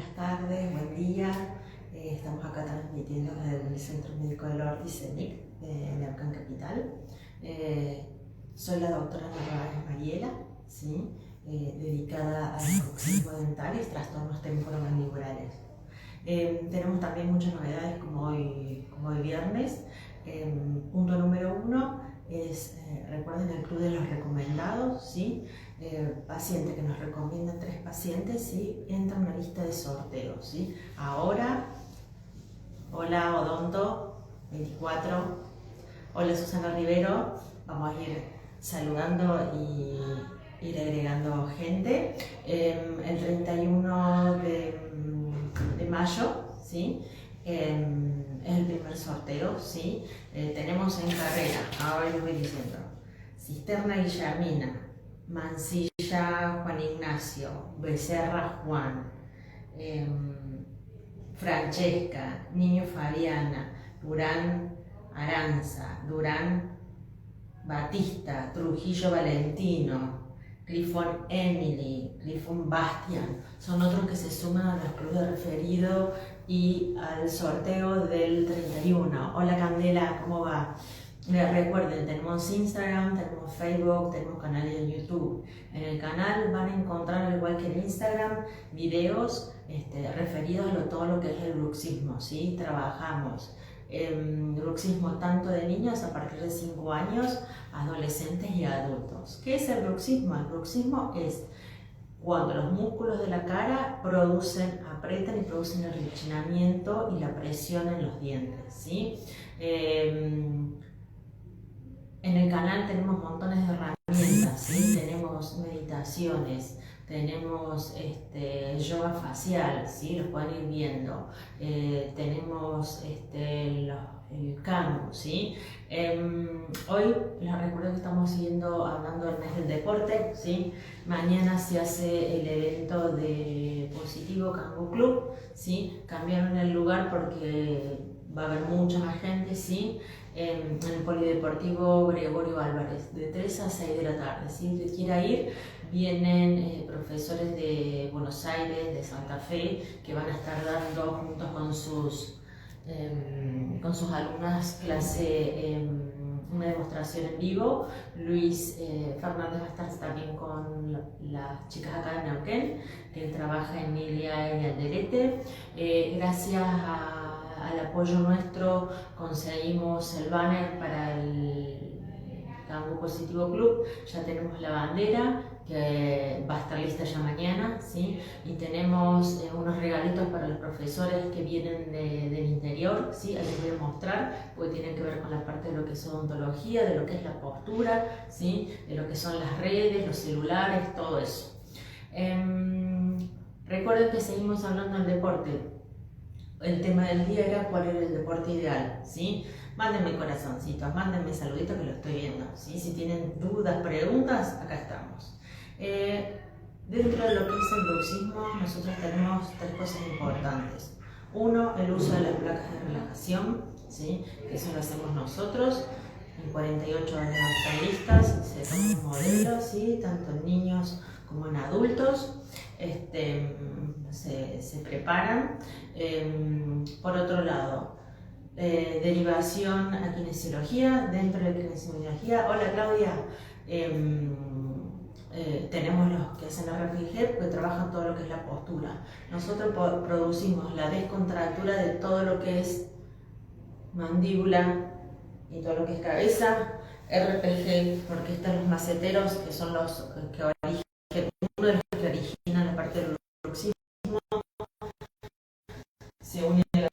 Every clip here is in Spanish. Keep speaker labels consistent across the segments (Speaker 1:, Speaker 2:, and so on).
Speaker 1: buenas tardes, buen día. Estamos acá transmitiendo desde el Centro Médico del Orti, CENIC, de Neuquén Capital. Soy la doctora Narváez Mariela, ¿sí? Dedicada al bruxismo dental y trastornos temporomandibulares. Tenemos también muchas novedades como hoy viernes. Punto número 1 es, recuerden el club de los recomendados, ¿sí? Paciente que nos recomiendan 3 pacientes, ¿sí? Entra una lista de sorteos, ¿sí? Ahora, hola Odonto 24, hola Susana Rivero, vamos a ir saludando y ir agregando gente. El 31 de mayo, ¿sí? Es el primer sorteo, ¿sí? Tenemos en carrera, ahora les voy diciendo, Cisterna Guillermina, Mancilla Juan Ignacio, Becerra Juan, Francesca, Niño Fabiana, Durán Aranza, Durán Batista, Trujillo Valentino, Clifón Emily, Clifón Bastian, son otros que se suman a los clubes de referido y al sorteo del 31. Hola Candela, ¿cómo va? Recuerden, tenemos Instagram, tenemos Facebook, tenemos canales de YouTube. En el canal van a encontrar, al igual que en Instagram, videos referidos a todo lo que es el bruxismo, ¿sí? Trabajamos bruxismo tanto de niños a partir de 5 años, adolescentes y adultos. ¿Qué es el bruxismo? El bruxismo es cuando los músculos de la cara aprietan y producen el rechinamiento y la presión en los dientes, ¿sí? En el canal tenemos montones de herramientas, ¿sí? Tenemos meditaciones, tenemos yoga facial, ¿sí? Los pueden ir viendo, tenemos el Kangu, ¿sí? Hoy les recuerdo que estamos hablando del mes del deporte, ¿sí? Mañana se hace el evento de Positivo Kangu Club, ¿sí? Cambiaron el lugar porque va a haber mucha más gente, ¿sí? En el Polideportivo Gregorio Álvarez, de 3 a 6 de la tarde. Si usted quiera ir, vienen profesores de Buenos Aires, de Santa Fe, que van a estar dando juntos con sus alumnas una demostración en vivo. Luis Fernández va a estar también con las chicas acá de Neuquén, que él trabaja en Ilia y Alderete. Gracias al apoyo nuestro conseguimos el banner para el Kangu Positivo Club, ya tenemos la bandera que va a estar lista ya mañana, ¿sí? Y tenemos unos regalitos para los profesores que vienen del interior, ¿sí? Ahí les voy a mostrar, porque tienen que ver con la parte de lo que es odontología, de lo que es la postura, ¿sí? De lo que son las redes, los celulares, todo eso. Recuerden que seguimos hablando del deporte. El tema del día era cuál era el deporte ideal, ¿sí? Mándenme corazoncitos, mándenme saluditos que lo estoy viendo, ¿sí? Si tienen dudas, preguntas, acá estamos. Dentro de lo que es el bruxismo, nosotros tenemos 3 cosas importantes. Uno, el uso de las placas de relajación, ¿sí? Eso lo hacemos nosotros. En 48 horas están listas, se toman modelos, ¿sí? Tanto en niños como en adultos. Se preparan. Por otro lado, derivación a kinesiología. Dentro de la kinesiología, hola Claudia, tenemos los que hacen la reflexión, que trabajan todo lo que es la postura. Nosotros producimos la descontractura de todo lo que es mandíbula y todo lo que es cabeza. RPG, porque están los maceteros, que son los que uno de los que originan la parte del bruxismo, se une a la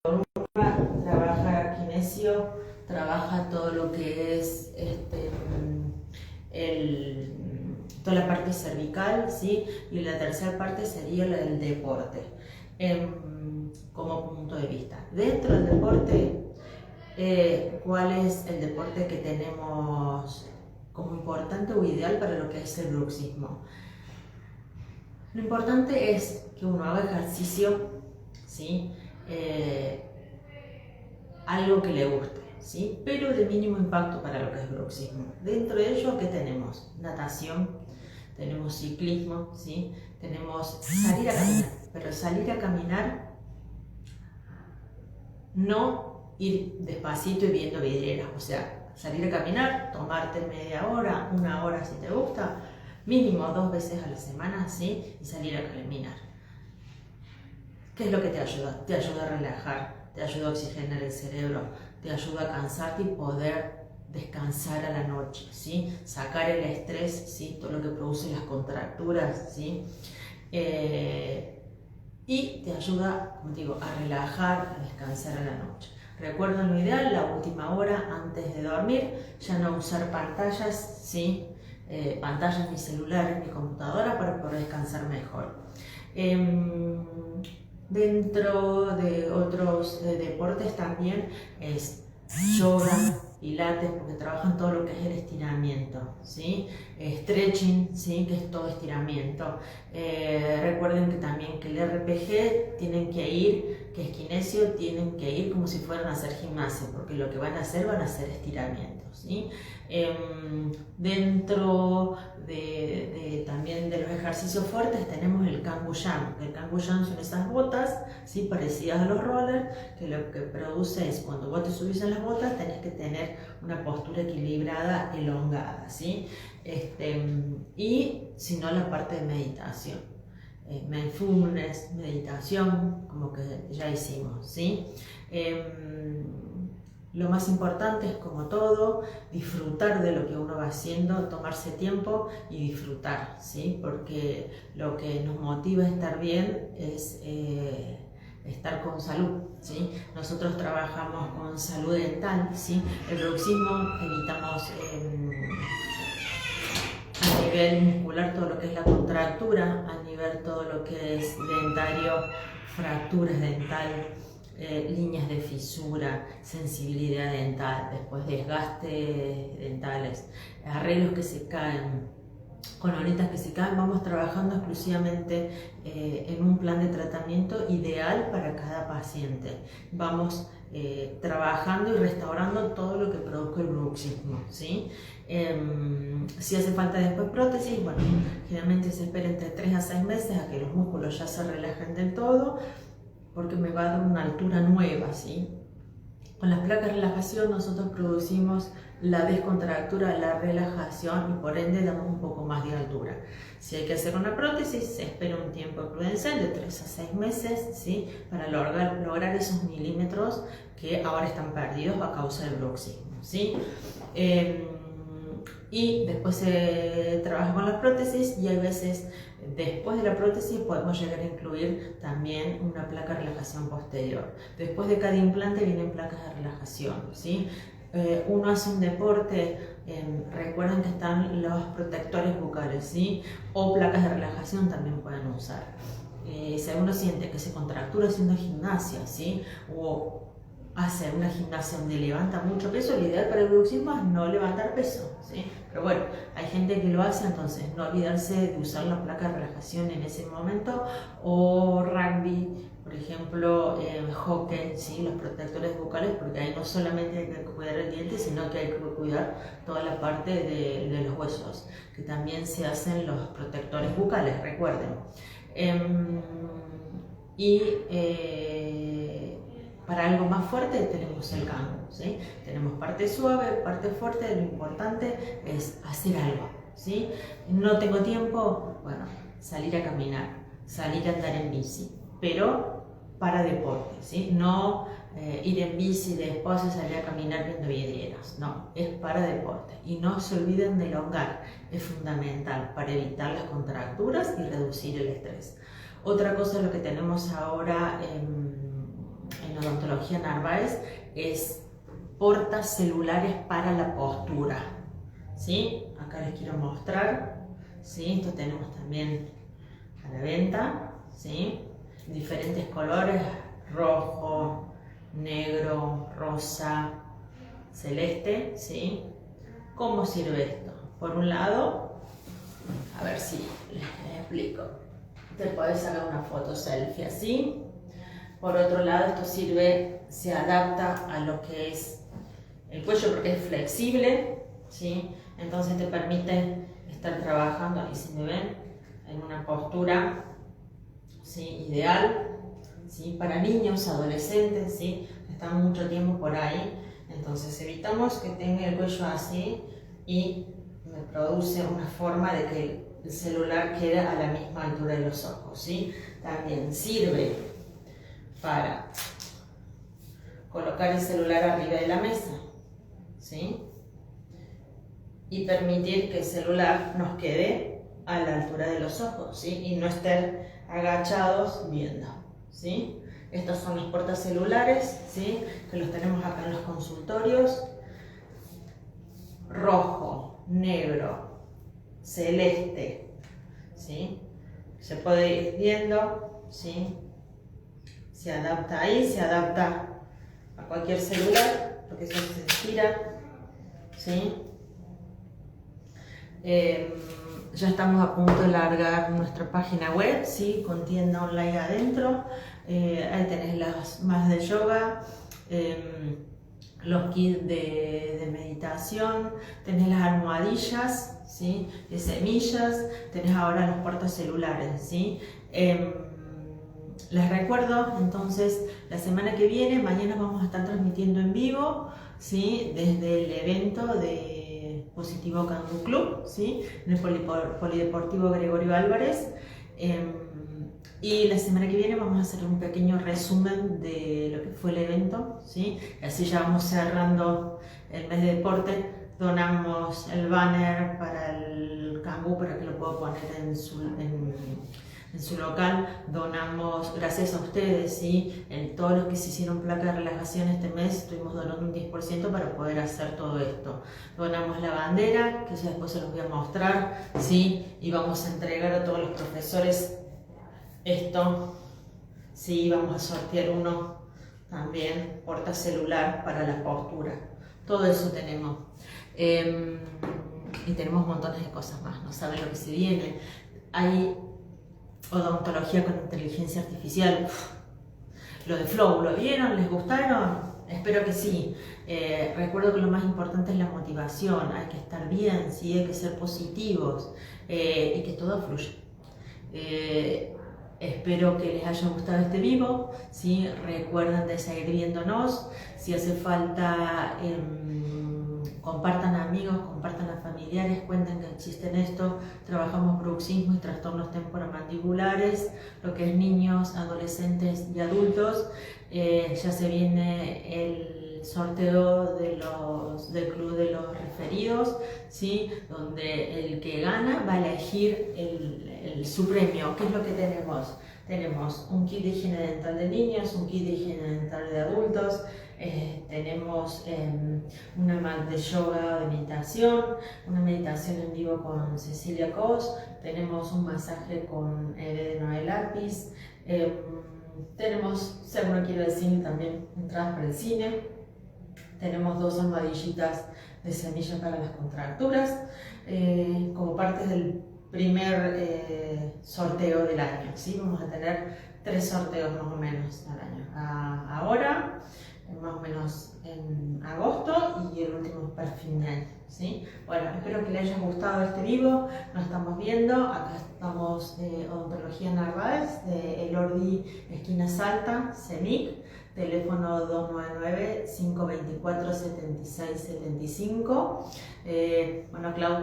Speaker 1: columna, trabaja kinesio, trabaja todo lo que es toda la parte cervical, ¿sí? Y la tercera parte sería la del deporte, como punto de vista. Dentro del deporte, ¿cuál es el deporte que tenemos como importante o ideal para lo que es el bruxismo? Lo importante es que uno haga ejercicio, ¿sí? Algo que le guste, ¿sí? Pero de mínimo impacto para lo que es bruxismo. Dentro de ello, ¿qué tenemos? Natación, tenemos ciclismo, ¿sí? Tenemos salir a caminar, pero salir a caminar, no ir despacito y viendo vidrieras, o sea, salir a caminar, tomarte media hora, una hora si te gusta, mínimo 2 veces a la semana, ¿sí? Y salir a caminar. ¿Qué es lo que te ayuda? Te ayuda a relajar, te ayuda a oxigenar el cerebro, te ayuda a cansarte y poder descansar a la noche, ¿sí? Sacar el estrés, ¿sí? Todo lo que produce las contracturas, ¿sí? Y te ayuda, como digo, a relajar, a descansar a la noche. Recuerda lo ideal, la última hora antes de dormir, ya no usar pantallas, ¿sí? Pantallas ni celulares ni computadora para poder descansar mejor. Dentro de otros deportes también es yoga, pilates, porque trabajan todo lo que es el estiramiento, ¿sí? Stretching, ¿sí? Que es todo estiramiento. Recuerden que también que el RPG tienen que ir, que es kinesio, tienen que ir como si fueran a hacer gimnasio, porque lo que van a hacer estiramientos, ¿sí? Dentro también de los ejercicios fuertes tenemos el Kangoo-Jam. El Kangoo-Jam son esas botas, ¿sí? Parecidas a los rollers, que lo que produce es cuando vos te subís en las botas tenés que tener una postura equilibrada, elongada, ¿sí? Y si no, la parte de meditación, mindfulness, meditación, como que ya hicimos, ¿sí? Lo más importante es, como todo, disfrutar de lo que uno va haciendo, tomarse tiempo y disfrutar, ¿sí? Porque lo que nos motiva a estar bien es estar con salud, ¿sí? Nosotros trabajamos con salud dental, ¿sí? El bruxismo evitamos a nivel muscular todo lo que es la contractura, a nivel todo lo que es dentario, fracturas dental, líneas de fisura, sensibilidad dental, después desgastes dentales, arreglos que se caen, coronitas que se caen. Vamos trabajando exclusivamente en un plan de tratamiento ideal para cada paciente. Vamos trabajando y restaurando todo lo que produzca el bruxismo, ¿sí? Si hace falta después prótesis, bueno, generalmente se espera entre 3 a 6 meses a que los músculos ya se relajen del todo, porque me va a dar una altura nueva, ¿sí? Con las placas de relajación nosotros producimos la descontractura, la relajación y por ende damos un poco más de altura. Si hay que hacer una prótesis, se espera un tiempo prudencial de 3 a 6 meses, ¿sí? Para lograr esos milímetros que ahora están perdidos a causa del bruxismo, ¿sí? Y después se trabaja con las prótesis y hay veces después de la prótesis podemos llegar a incluir también una placa de relajación posterior. Después de cada implante vienen placas de relajación, ¿sí? Uno hace un deporte, recuerden que están los protectores bucales, ¿sí? O placas de relajación también pueden usar. Si uno siente que se contractura haciendo gimnasia, ¿sí? O hace una gimnasia donde levanta mucho peso, lo ideal para el bruxismo es no levantar peso, ¿sí? Pero bueno, hay gente que lo hace, entonces no olvidarse de usar la placa de relajación en ese momento, o rugby, por ejemplo, hockey, ¿sí? Los protectores bucales, porque ahí no solamente hay que cuidar el diente, sino que hay que cuidar toda la parte de los huesos, que también se hacen los protectores bucales, recuerden. Para algo más fuerte tenemos el Kangoo, ¿sí? Tenemos parte suave, parte fuerte. Lo importante es hacer algo, ¿sí? No tengo tiempo, bueno, salir a caminar, salir a andar en bici, pero para deporte, ¿sí? No ir en bici después y salir a caminar viendo vidrieras, no, es para deporte. Y no se olviden de elongar, es fundamental para evitar las contracturas y reducir el estrés. Otra cosa, lo que tenemos ahora en odontología Narváez, es portas celulares para la postura, ¿sí? Acá les quiero mostrar, ¿sí? Esto tenemos también a la venta, ¿sí? Diferentes colores, rojo, negro, rosa, celeste, ¿sí? ¿Cómo sirve esto? Por un lado, a ver si les explico, te podés sacar una foto selfie así. Por otro lado, esto sirve, se adapta a lo que es el cuello porque es flexible, ¿sí? Entonces te permite estar trabajando, ahí si me ven, en una postura, ¿sí?, ideal, ¿sí?, para niños, adolescentes, ¿sí?, están mucho tiempo por ahí, entonces evitamos que tenga el cuello así y me produce una forma de que el celular quede a la misma altura de los ojos, ¿sí? También sirve para colocar el celular arriba de la mesa, ¿sí?, y permitir que el celular nos quede a la altura de los ojos, ¿sí?, y no estar agachados viendo, ¿sí? Estos son los portacelulares, ¿sí?, que los tenemos acá en los consultorios. Rojo, negro, celeste, ¿sí? Se puede ir viendo, ¿sí? Se adapta ahí, se adapta a cualquier celular, porque eso se estira, ¿sí? Ya estamos a punto de largar nuestra página web, ¿sí?, con tienda online adentro. Ahí tenés las más de yoga, los kits de meditación, tenés las almohadillas, ¿sí?, de semillas, tenés ahora los portacelulares, ¿sí? Les recuerdo entonces, la semana que viene, mañana vamos a estar transmitiendo en vivo, ¿sí?, desde el evento de Positivo Kangoo Club, ¿sí?, en el Polideportivo Gregorio Álvarez. Y la semana que viene vamos a hacer un pequeño resumen de lo que fue el evento, ¿sí? Así ya vamos cerrando el mes de deporte. Donamos el banner para el Kangoo para que lo pueda poner en su local. Donamos, gracias a ustedes, ¿sí?, en todos los que se hicieron placa de relajación este mes, estuvimos donando un 10% para poder hacer todo esto. Donamos la bandera, que ya después se los voy a mostrar, ¿sí?, y vamos a entregar a todos los profesores esto, sí, vamos a sortear uno también, portacelular para la postura. Todo eso tenemos. Y tenemos montones de cosas más, no saben lo que se viene. Hay odontología con inteligencia artificial. Lo de Flow, ¿lo vieron? ¿Les gustaron? Espero que sí. Recuerdo que lo más importante es la motivación. Hay que estar bien, ¿sí?, hay que ser positivos y que todo fluya. Espero que les haya gustado este vivo, ¿sí? Recuerden de seguir viéndonos. Si hace falta, compartan a amigos, compartan a familiares, cuenten que existen esto. Trabajamos bruxismo y trastornos temporomandibulares, lo que es niños, adolescentes y adultos. Ya se viene el sorteo del club de los referidos, ¿sí?, donde el que gana va a elegir su premio. ¿Qué es lo que tenemos? Tenemos un kit de higiene dental de niños, un kit de higiene dental de adultos, tenemos una mat de yoga de meditación, una meditación en vivo con Cecilia Cos, tenemos un masaje con Eve de Noel Lápiz, tenemos, si alguno quiere del cine, también entradas para el cine. Tenemos 2 almohadillitas de semillas para las contracturas, como parte del primer sorteo del año, ¿sí? Vamos a tener 3 sorteos más o menos al año. Ahora, más o menos en agosto, y el último para fin de año, ¿sí? Bueno, espero que les haya gustado este vivo. Nos estamos viendo. Acá estamos de Odontología Narváez, de Elordi, esquina Salta, CEMIC. Teléfono 299-524-7675. Bueno, Clau,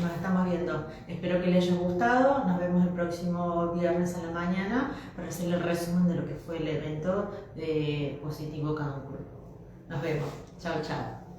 Speaker 1: nos estamos viendo. Espero que les haya gustado. Nos vemos el próximo viernes a la mañana para hacerle el resumen de lo que fue el evento de Positivo Kangoo. Nos vemos. Chao, chao.